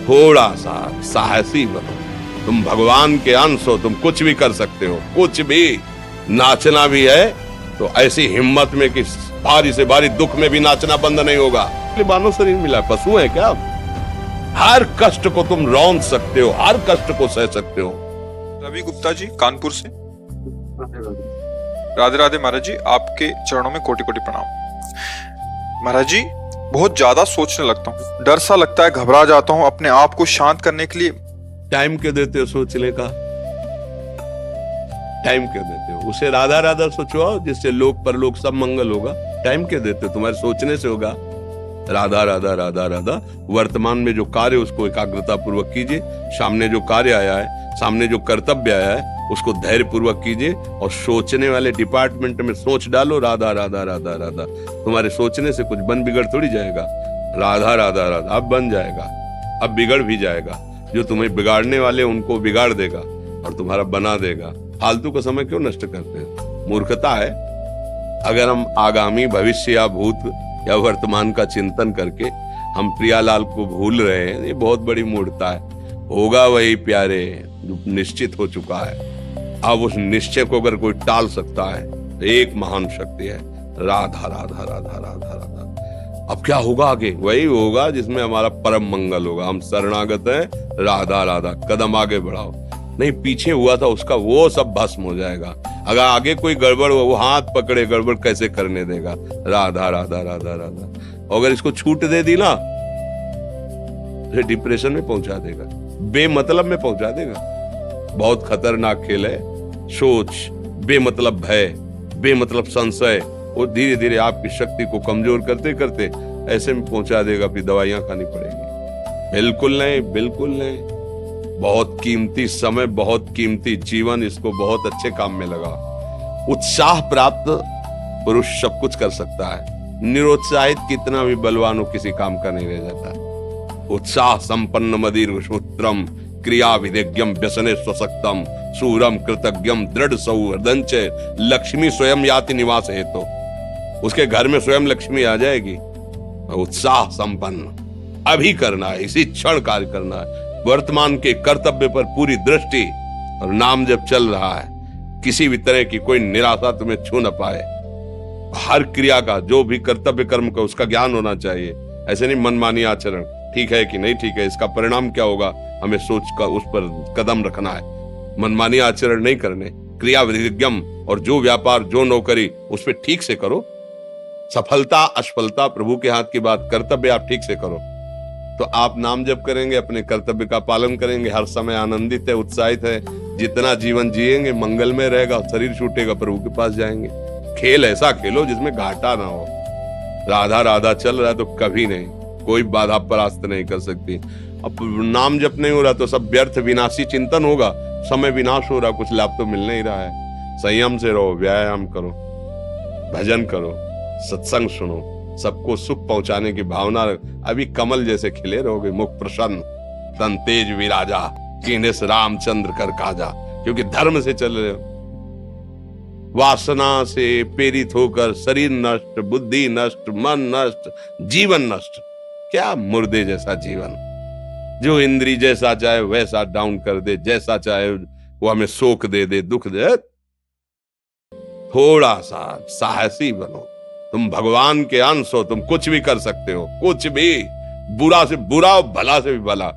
थोड़ा सा साहसी बनो। तुम भगवान के अंश हो, तुम कुछ भी कर सकते हो, कुछ भी। नाचना भी है तो ऐसी हिम्मत में कि भारी से भारी दुख में भी नाचना बंद नहीं होगा। मानव शरीर मिला, पशु है क्या? हर कष्ट को तुम रौंद सकते हो, हर कष्ट को सह सकते हो। रवि गुप्ता जी, कानपुर से। राधे राधे महाराज जी, आपके चरणों में कोटि कोटि प्रणाम। महाराज जी, बहुत ज्यादा सोचने लगता हूँ, डर सा लगता है, घबरा जाता हूँ। अपने आप को शांत करने के लिए टाइम क्यों देते हो सोचने का? टाइम क्यों देते हो? उसे राधा राधा सोचो, जिससे लोक परलोक सब मंगल होगा। टाइम क्यों देते हो? तुम्हारे सोचने से होगा। राधा राधा राधा राधा। वर्तमान में जो कार्य उसको एकाग्रता पूर्वक कीजिए। सामने जो कार्य आया है, सामने जो कर्तव्य आया है, उसको धैर्य पूर्वक कीजिए। और सोचने वाले डिपार्टमेंट में सोच डालो राधा राधा राधा राधा। तुम्हारे सोचने से कुछ बन बिगड़ थोड़ी जाएगा। राधा राधा राधा अब बन जाएगा, अब बिगड़ भी जाएगा। जो तुम्हें बिगाड़ने वाले उनको बिगाड़ देगा और तुम्हारा बना देगा। फालतू का समय क्यों नष्ट करते हैं? मूर्खता है। अगर हम आगामी भविष्य या भूत या वर्तमान का चिंतन करके हम प्रियालाल को भूल रहे हैं, ये बहुत बड़ी मूर्खता है। होगा वही प्यारे जो निश्चित हो चुका है। अब उस निश्चय को अगर कोई टाल सकता है तो एक महान शक्ति है, राधा राधा राधा राधा राधा। अब क्या होगा आगे? वही होगा जिसमें हमारा परम मंगल होगा। हम शरणागत हैं, राधा राधा। कदम आगे बढ़ाओ। नहीं, पीछे हुआ था उसका वो सब भस्म हो जाएगा। अगर आगे कोई गड़बड़ हो, वो हाथ पकड़े गड़बड़ कैसे करने देगा? राधा राधा राधा राधा। अगर इसको छूट दे दी ना तो डिप्रेशन में पहुंचा देगा, बेमतलब में पहुंचा देगा। बहुत खतरनाक खेल है। सोच, बेमतलब भय, बेमतलब संशय, वो धीरे धीरे आपकी शक्ति को कमजोर करते करते ऐसे में पहुंचा देगा, फिर दवाइयां खानी पड़ेगी। बिल्कुल नहीं, बिल्कुल नहीं। बहुत कीमती समय, बहुत कीमती जीवन, इसको बहुत अच्छे काम में लगा। उत्साह प्राप्त पुरुष सब कुछ कर सकता है। निरुत्साहित कितना भी बलवान हो, किसी काम का नहीं रह जाता। उत्साह संपन्न मदीर सूत्रम क्रिया विदेज्ञम व्यसने स्वसक्तम सूरम कृतज्ञम दृढ़ सौहृदंच लक्ष्मी स्वयं याति निवास हेतु। उसके घर में स्वयं लक्ष्मी आ जाएगी। उत्साह संपन्न अभी करना है, इसी क्षण कार्य करना है। वर्तमान के कर्तव्य पर पूरी दृष्टि और नाम जब चल रहा है, किसी भी तरह की कोई निराशा तुम्हें छू न पाए। हर क्रिया का, जो भी कर्तव्य कर्म का, उसका ज्ञान होना चाहिए। ऐसे नहीं मनमानी आचरण, ठीक है कि नहीं ठीक है, इसका परिणाम क्या होगा, हमें सोच कर उस पर कदम रखना है। मनमानी आचरण नहीं करने। क्रिया विधिज्ञम, और जो व्यापार जो नौकरी उस पर ठीक से करो। सफलता असफलता प्रभु के हाथ की बात, कर्तव्य आप ठीक से करो तो आप नाम जप करेंगे, अपने कर्तव्य का पालन करेंगे, हर समय आनंदित है, उत्साहित है। जितना जीवन जिएंगे मंगल में रहेगा, शरीर छूटेगा, प्रभु के पास जाएंगे। खेल ऐसा खेलो जिसमें घाटा ना हो। राधा राधा चल रहा है तो कभी नहीं, कोई बाधा परास्त नहीं कर सकती। अब नाम जप नहीं हो रहा तो सब व्यर्थ विनाशी चिंतन होगा। समय विनाश हो रहा, कुछ लाभ तो मिल नहीं रहा है। संयम से रहो, व्यायाम करो, भजन करो, सत्संग सुनो, सबको सुख पहुंचाने की भावना। अभी कमल जैसे खिले रहोगे, मुख प्रसन्न, तन तेज विराजा, कीने से रामचंद्र कर काजा। क्योंकि धर्म से चल रहे हो। वासना से प्रेरित होकर शरीर नष्ट, बुद्धि नष्ट, मन नष्ट, जीवन नष्ट। क्या मुर्दे जैसा जीवन, जो इंद्री जैसा चाहे वैसा डाउन कर दे, जैसा चाहे वो हमें शोक दे दे, दुख दे। थोड़ा सा साहसी बनो। तुम भगवान के अंश हो, तुम कुछ भी कर सकते हो, कुछ भी। बुरा से बुरा और भला से भी भला।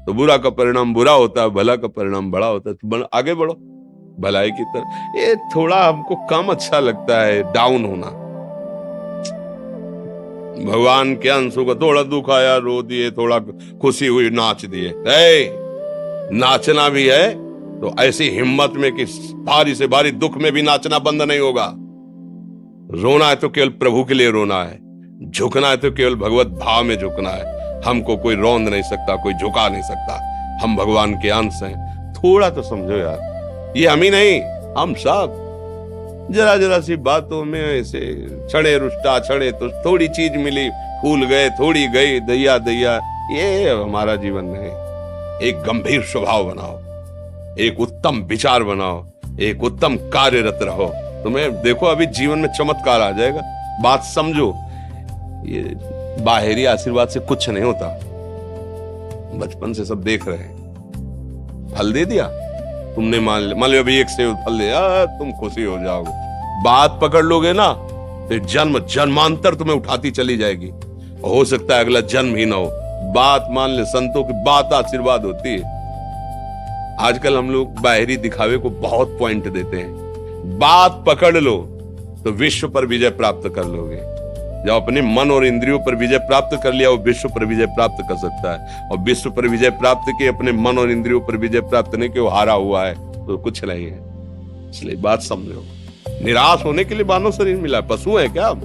तो बुरा का परिणाम बुरा होता है, भला का परिणाम बड़ा होता है। तो आगे बढ़ो भलाई की तरफ। ये थोड़ा हमको कम अच्छा लगता है डाउन होना। भगवान के अंश को थोड़ा दुख आया रो दिए, थोड़ा खुशी हुई नाच दिए। नाचना भी है तो ऐसी हिम्मत में कि भारी से भारी दुख में भी नाचना बंद नहीं होगा। रोना है तो केवल प्रभु के लिए रोना है, झुकना है तो केवल भगवत भाव में झुकना है। हमको कोई रौंद नहीं सकता, कोई झुका नहीं सकता। हम भगवान के अंश हैं। थोड़ा तो समझो यार, ये हम ही नहीं, हम सब जरा जरा सी बातों में ऐसे छड़े रुष्टा छड़े तो थोड़ी चीज मिली, फूल गए, थोड़ी गई, दैया दैया। ये हमारा जीवन नहीं। एक गंभीर स्वभाव बनाओ, एक उत्तम विचार बनाओ, एक उत्तम कार्यरत रहो। तुम्हें देखो अभी जीवन में चमत्कार आ जाएगा। बात समझो, ये बाहरी आशीर्वाद से कुछ नहीं होता। बचपन से सब देख रहे हैं। फल दे दिया तुमने, मान लो अभी एक सेब फल दिया, तुम खुशी हो जाओगे। बात पकड़ लोगे ना तो जन्म जन्मांतर तुम्हें उठाती चली जाएगी। हो सकता है अगला जन्म ही ना हो। बात मान ले, संतों की बात आशीर्वाद होती है। आजकल हम लोग बाहरी दिखावे को बहुत पॉइंट देते हैं। बात पकड़ लो तो विश्व पर विजय प्राप्त कर लोगे। जब अपने मन और इंद्रियों पर विजय प्राप्त कर लिया, वो विश्व पर विजय प्राप्त कर सकता है। और विश्व पर विजय प्राप्त किए, अपने मन और इंद्रियों पर विजय प्राप्त नहीं किया, वो हारा हुआ है तो कुछ नहीं है। इसलिए बात समझो, निराश होने के लिए मानव शरीर मिला, पशु है क्या हम?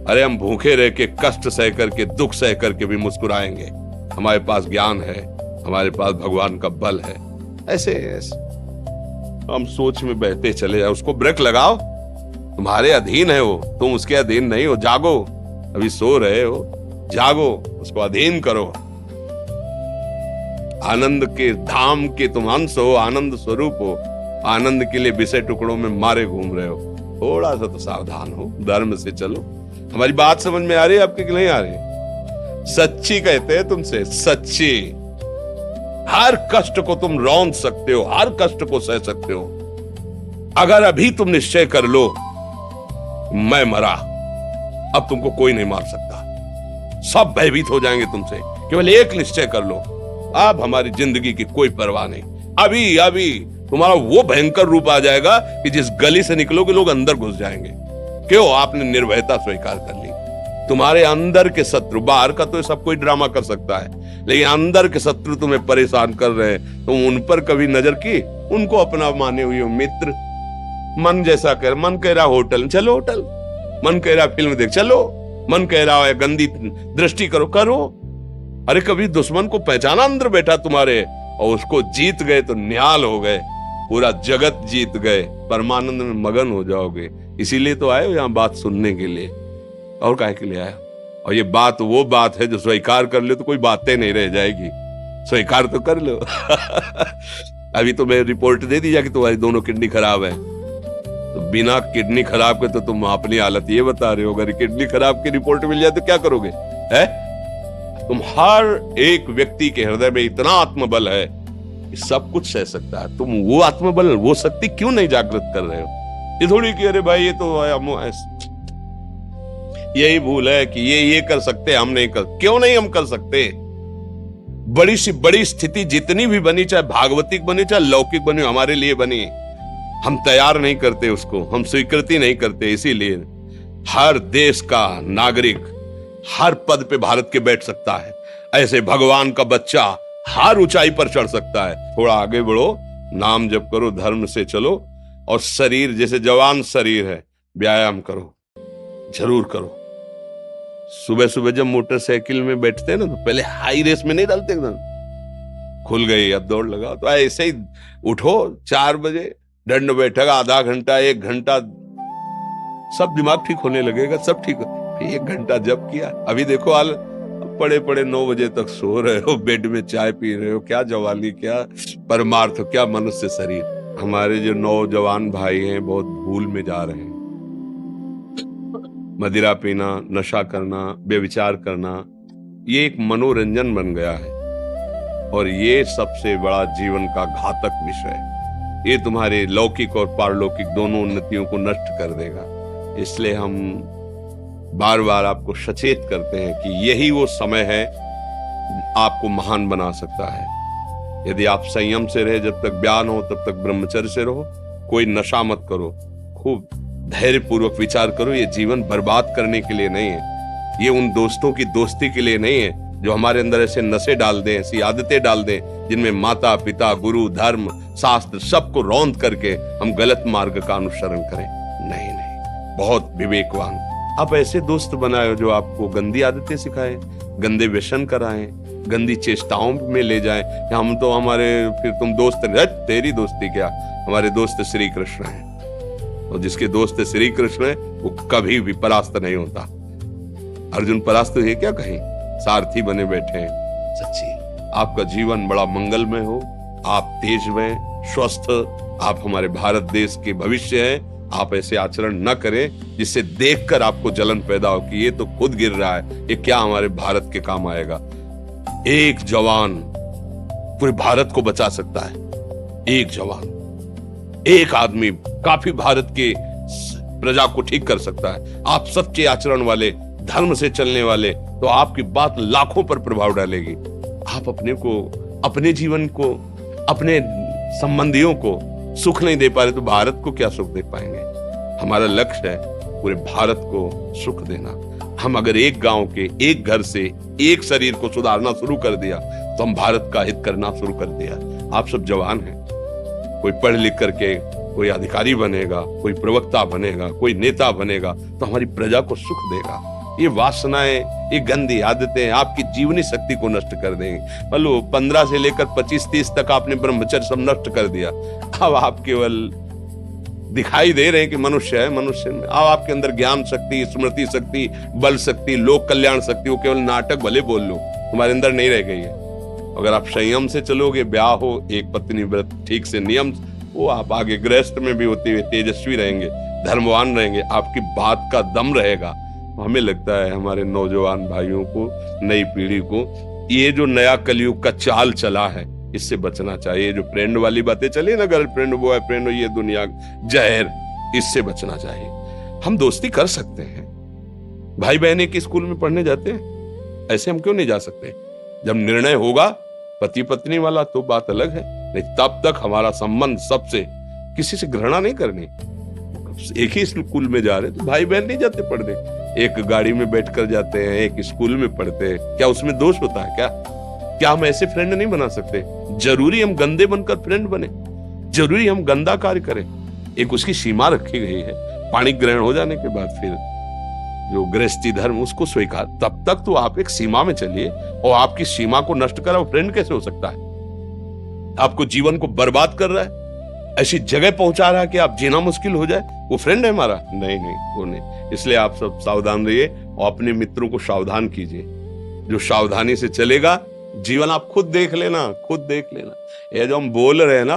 अरे हम भूखे रह के, कष्ट सह करके, दुख सह करके भी मुस्कुराएंगे। हमारे पास ज्ञान है, हमारे पास भगवान का बल है। ऐसे हम सोच में बहते चले जाओ, उसको ब्रेक लगाओ। तुम्हारे अधीन है वो, तुम उसके अधीन नहीं हो। जागो, अभी सो रहे हो, जागो, उसको अधीन करो। आनंद के धाम के तुम अंश हो, आनंद स्वरूप हो। आनंद के लिए विषय टुकड़ों में मारे घूम रहे हो। थोड़ा सा तो सावधान हो, धर्म से चलो। हमारी बात समझ में आ रही है आपकी कि नहीं आ रही? सच्ची कहते हैं तुमसे, सच्ची। हर कष्ट को तुम रौंद सकते हो, हर कष्ट को सह सकते हो। अगर अभी तुम निश्चय कर लो मैं मरा, अब तुमको कोई नहीं मार सकता। सब भयभीत हो जाएंगे तुमसे। केवल एक निश्चय कर लो, अब हमारी जिंदगी की कोई परवाह नहीं। अभी अभी तुम्हारा वो भयंकर रूप आ जाएगा कि जिस गली से निकलोगे लोग अंदर घुस जाएंगे। क्यों? आपने निर्भयता स्वीकार कर ली। तुम्हारे अंदर के शत्रु, बाहर का तो सब कोई ड्रामा कर सकता है, लेकिन अंदर के शत्रु तुम्हें परेशान कर रहे हैं। तुम उन पर कभी नजर की? उनको अपना माने हुए मित्र। मन जैसा कर, मन कह रहा होटल चलो, होटल। मन कह रहा फिल्म देख चलो, मन कह रहा है गंदी दृष्टि करो, करो। अरे कभी दुश्मन को पहचाना अंदर बैठा तुम्हारे, और उसको जीत गए तो निहाल हो गए, पूरा जगत जीत गए, परमानंद में मगन हो जाओगे। इसीलिए तो आए हो यहाँ बात सुनने के लिए, और काहे के लिए आया? और ये बात वो बात है जो स्वीकार कर ले तो कोई बातें नहीं रह जाएगी। स्वीकार तो कर लो। अभी तो मैं रिपोर्ट दे दी जा कि तुम्हारी दोनों किडनी खराब है, तो बिना किडनी खराब के तो तुम अपनी हालत ये बता रहे हो। अगर किडनी खराब की रिपोर्ट मिल जाए तो क्या करोगे? है तुम हर एक व्यक्ति के हृदय में इतना आत्मबल है कि सब कुछ सह सकता है। तुम वो आत्मबल, वो शक्ति क्यों नहीं जागृत कर रहे हो? ये थोड़ी कि अरे भाई ये तो यही भूल है कि ये कर सकते, हम नहीं कर। क्यों नहीं हम कर सकते? बड़ी सी बड़ी स्थिति जितनी भी बनी, चाहे भागवतिक बनी चाहे लौकिक बनी, हमारे लिए बनी, हम तैयार नहीं करते उसको, हम स्वीकृति नहीं करते। इसीलिए हर देश का नागरिक हर पद पे भारत के बैठ सकता है। ऐसे भगवान का बच्चा हर ऊंचाई पर चढ़ सकता है। थोड़ा आगे बढ़ो, नाम जप करो, धर्म से चलो, और शरीर जैसे जवान शरीर है, व्यायाम करो, जरूर करो। सुबह सुबह जब मोटरसाइकिल में बैठते हैं ना, तो पहले हाई रेस में नहीं डालते, एकदम खुल गई अब दौड़ लगाओ। तो ऐसे ही उठो 4 बजे, दंड बैठक आधा घंटा 1 घंटा, सब दिमाग ठीक होने लगेगा, सब ठीक। 1 घंटा जब किया, अभी देखो हाल, पड़े पड़े 9 बजे तक सो रहे हो, बेड में चाय पी रहे हो। क्या जवानी, क्या परमार्थ, क्या मनुष्य शरीर। हमारे जो नौजवान भाई हैं बहुत भूल में जा रहे हैं। मदिरा पीना, नशा करना, व्यभिचार करना, ये एक मनोरंजन बन गया है, और ये सबसे बड़ा जीवन का घातक विषय है। ये तुम्हारे लौकिक और पारलौकिक दोनों उन्नतियों को नष्ट कर देगा। इसलिए हम बार बार आपको सचेत करते हैं कि यही वो समय है आपको महान बना सकता है। यदि आप संयम से रहे, जब तक ज्ञान हो तब तक ब्रह्मचर्य से रहो, कोई नशा मत करो, खूब धैर्य पूर्वक विचार करो। ये जीवन बर्बाद करने के लिए नहीं है, ये उन दोस्तों की दोस्ती के लिए नहीं है जो हमारे अंदर ऐसे नशे डाल दें, ऐसी आदतें डाल दें जिनमें माता पिता, गुरु, धर्म, शास्त्र सबको रौंद करके हम गलत मार्ग का अनुसरण करें। नहीं नहीं, बहुत विवेकवान। आप ऐसे दोस्त बनाए जो आपको गंदी आदतें सिखाएं, गंदे व्यसन कराएं, गंदी चेष्टाओं में ले जाएं। हम तो हमारे, फिर तुम दोस्त नहीं, तेरी दोस्ती क्या, हमारे दोस्त श्री कृष्ण हैं, और जिसके दोस्त श्री कृष्ण है वो कभी भी परास्त नहीं होता। अर्जुन परास्त है क्या कहीं? सारथी बने बैठे हैं। सच्ची आपका जीवन बड़ा मंगलमय हो, आप तेजमय, स्वस्थ, आप हमारे भारत देश के भविष्य हैं। आप ऐसे आचरण न करें जिससे देखकर आपको जलन पैदा हो कि ये तो खुद गिर रहा है, ये क्या हमारे भारत के काम आएगा। एक जवान पूरे भारत को बचा सकता है। एक जवान, एक आदमी काफी भारत के प्रजा को ठीक कर सकता है। आप सच्चे आचरण वाले, धर्म से चलने वाले, तो आपकी बात लाखों पर प्रभाव डालेगी। आप अपने को, अपने जीवन को, अपने संबंधियों को सुख नहीं दे पा रहे तो भारत को क्या सुख दे पाएंगे? हमारा लक्ष्य है पूरे भारत को सुख देना। हम अगर एक गांव के, एक घर से, एक शरीर को सुधारना शुरू कर दिया तो हम भारत का हित करना शुरू कर दिया। आप सब जवान हैं, कोई पढ़ लिख करके कोई अधिकारी बनेगा, कोई प्रवक्ता बनेगा, कोई नेता बनेगा तो हमारी प्रजा को सुख देगा। ये वासनाएं, ये गंदी आदतें आपकी जीवनी शक्ति को नष्ट कर देंगे। मतलब 15 से लेकर 25-30 तक आपने ब्रह्मचर्य सब नष्ट कर दिया। अब आप केवल दिखाई दे रहे हैं कि मनुष्य है, मनुष्य में अब आपके अंदर ज्ञान शक्ति, स्मृति शक्ति, बल शक्ति, लोक कल्याण शक्ति, वो केवल नाटक भले बोल लो, तुम्हारे अंदर नहीं रह गई है। अगर आप संयम से चलोगे, ब्याह हो, एक पत्नी व्रत ठीक से नियम, वो आप आगे गृहस्थ में भी होते हुए तेजस्वी रहेंगे, धर्मवान रहेंगे, आपकी बात का दम रहेगा। हमें लगता है हमारे नौजवान भाइयों को, नई पीढ़ी को, ये जो नया कलयुग का चाल चला है इससे बचना चाहिए। जो फ्रेंड वाली बातें चली ना, गर्लफ्रेंड, बॉयफ्रेंड, ये दुनिया जहर, इससे बचना चाहिए। हम दोस्ती कर सकते हैं, भाई बहन एक स्कूल में पढ़ने जाते हैं, ऐसे हम क्यों नहीं जा सकते? जब निर्णय होगा पति पत्नी वाला तो बात अलग है, नहीं तब तक हमारा संबंध सबसे, किसी से घृणा नहीं करनी। एक ही स्कूल में जा रहे तो भाई बहन नहीं जाते पढ़ने, एक गाड़ी में बैठकर जाते हैं, एक स्कूल में पढ़ते हैं, क्या उसमें दोष होता है? क्या हम ऐसे फ्रेंड नहीं बना सकते? जरूरी हम गंदे बनकर फ्रेंड बने? जरूरी हम गंदा कार्य करें? एक उसकी सीमा रखी गई है। पाणी ग्रहण हो जाने के बाद फिर जो गृहस्थी धर्म उसको स्वीकार, तब तक तो आप एक सीमा में चलिए, और आपकी सीमा को नष्ट करा वो फ्रेंड कैसे हो सकता है? आपको जीवन को बर्बाद कर रहा है, ऐसी जगह पहुंचा रहा है कि आप जीना मुश्किल हो जाए, वो फ्रेंड है हमारा? नहीं, वो नहीं। इसलिए आप सब सावधान रहिए और अपने मित्रों को सावधान कीजिए। जो सावधानी से चलेगा, जीवन आप खुद देख लेना, खुद देख लेना। ये जो हम बोल रहे हैं ना,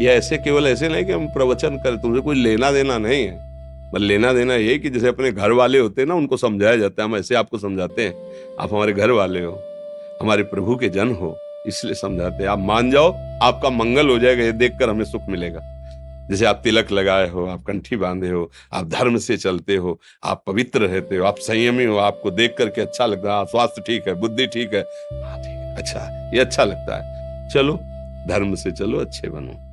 ये ऐसे केवल ऐसे नहीं कि हम प्रवचन करें, तुमसे कोई लेना देना नहीं है। बस लेना देना ये कि जैसे अपने घर वाले होते हैं ना, उनको समझाया जाता है, हम ऐसे आपको समझाते हैं, आप हमारे घर वाले हो, हमारे प्रभु के जन हो, इसलिए समझाते हैं। आप मान जाओ, आपका मंगल हो जाएगा, ये देखकर हमें सुख मिलेगा। जैसे आप तिलक लगाए हो, आप कंठी बांधे हो, आप धर्म से चलते हो, आप पवित्र रहते हो, आप संयमी हो, आपको देख करके अच्छा लगता है, स्वास्थ्य ठीक है, बुद्धि ठीक है, हाँ ठीक है, अच्छा, ये अच्छा लगता है। चलो धर्म से चलो, अच्छे बनो।